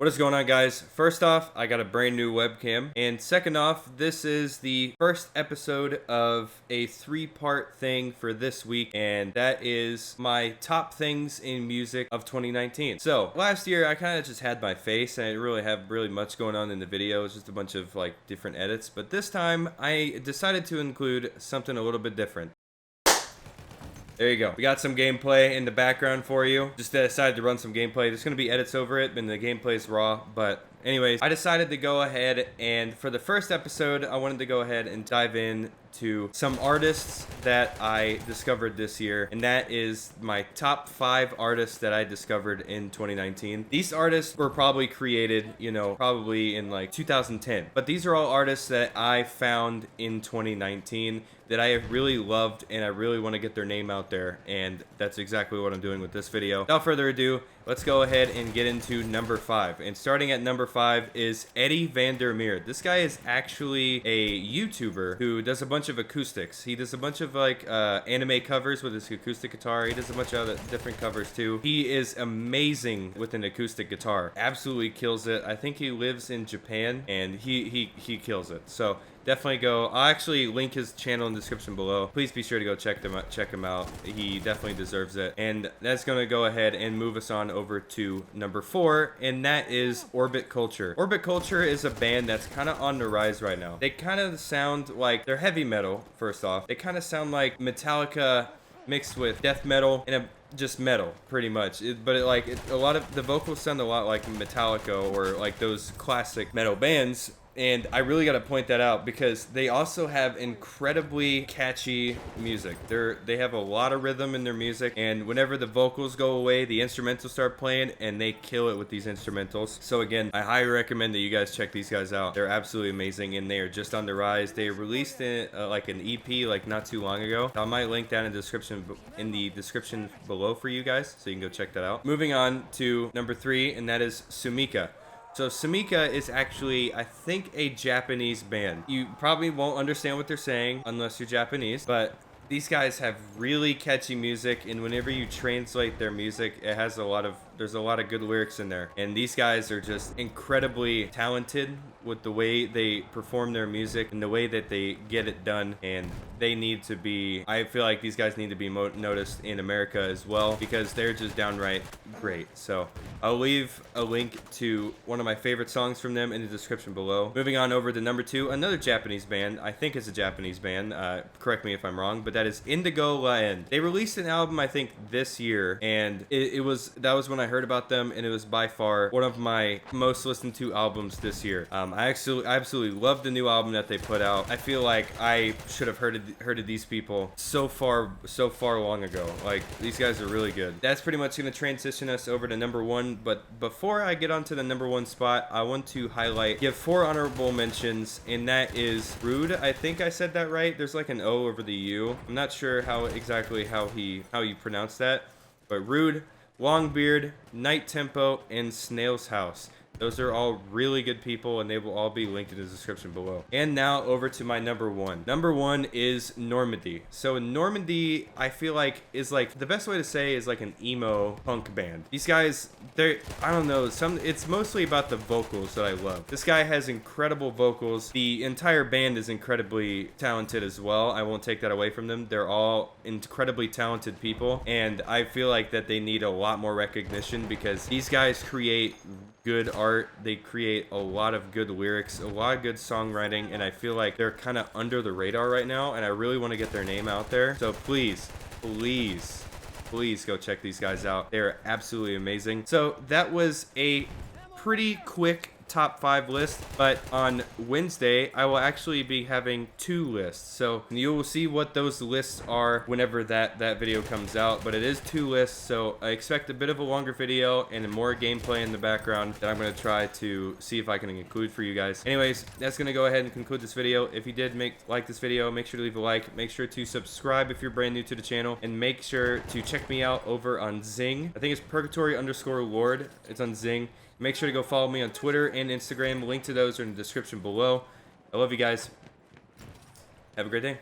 What is going on, guys? First off, I got a brand new webcam, and second off, this is the first episode of a three-part thing for this week, and that is my top things in music of 2019. So last year I kind of just had my face and I didn't really have much going on in the video. It's just a bunch of like different edits, but this time I decided to include something a little bit different. There you go. We got some gameplay in the background for you. Just decided to run some gameplay. There's going to be edits over it, and the gameplay's raw. But anyways, I decided to go ahead and for the first episode, I wanted to go ahead and dive in to some artists that I discovered this year, and that is my top 5 artists that I discovered in 2019. These artists were probably created, probably in like 2010, but these are all artists that I found in 2019 that I have really loved, and I really want to get their name out there, and that's exactly what I'm doing with this video. Without further ado, let's go ahead and get into number 5. And starting at number 5 is Eddie Vandermeer. This guy is actually a YouTuber who does a bunch of acoustics. He does a bunch of like anime covers with his acoustic guitar. He does a bunch of other different covers too. He is amazing with an acoustic guitar. Absolutely kills it. I think he lives in Japan, and he kills it. So definitely go. I'll actually link his channel in the description below. Please be sure to go check him out. He definitely deserves it. And that's gonna go ahead and move us on over to number 4, and that is Orbit Culture. Orbit Culture is a band that's kind of on the rise right now. They kind of sound like they're heavy metal. First off, they kind of sound like Metallica mixed with death metal and just metal, pretty much. A lot of the vocals sound a lot like Metallica or like those classic metal bands. And I really got to point that out because they also have incredibly catchy music. They have a lot of rhythm in their music, and whenever the vocals go away, the instrumentals start playing, and they kill it with these instrumentals. So again, I highly recommend that you guys check these guys out. They're absolutely amazing, and they are just on the rise. They released like an EP like not too long ago. I might link that in the description below for you guys, so you can go check that out. Moving on to number 3, and that is Sumika. So Sumika is actually, I think, a Japanese band. You probably won't understand what they're saying unless you're Japanese, but these guys have really catchy music, and whenever you translate their music, there's a lot of good lyrics in there. And these guys are just incredibly talented with the way they perform their music and the way that they get it done, and I feel like these guys need to be noticed in America as well because they're just downright great. So I'll leave a link to one of my favorite songs from them in the description below. Moving on over to number 2, another Japanese band. I think it's a Japanese band. Correct me if I'm wrong, but that is Indigo La End. They released an album, I think, this year, and that was when I heard about them, and it was by far one of my most listened to albums this year. I absolutely love the new album that they put out. I feel like I should have heard of these people so far long ago. Like, these guys are really good. That's pretty much going to transition us over to number 1, but before I get onto the number 1 spot, I want to give 4 honorable mentions, and that is Rude. I think I said that right. There's like an O over the U. I'm not sure how you pronounce that, but Rude, Longbeard, Night Tempo, and Snail's House. Those are all really good people, and they will all be linked in the description below. And now over to my number 1. Number 1 is Normandy. So Normandy, I feel like, is like, the best way to say is like an emo punk band. These guys, I don't know, it's mostly about the vocals that I love. This guy has incredible vocals. The entire band is incredibly talented as well. I won't take that away from them. They're all incredibly talented people, and I feel like that they need a lot more recognition because these guys create good art. They create a lot of good lyrics, a lot of good songwriting, and I feel like they're kind of under the radar right now, and I really want to get their name out there. So please go check these guys out. They're absolutely amazing. So that was a pretty quick top 5 list, but on Wednesday I will actually be having 2 lists, so you will see what those lists are whenever that video comes out. But it is 2 lists, so I expect a bit of a longer video and more gameplay in the background that I'm going to try to see if I can include for you guys. Anyways, that's going to go ahead and conclude this video. If you did like this video, make sure to leave a like, make sure to subscribe if you're brand new to the channel, and make sure to check me out over on Zing. I think it's Purgatory_Lord. It's on Zing. Make sure to go follow me on Twitter and Instagram. Link to those are in the description below. I love you guys. Have a great day.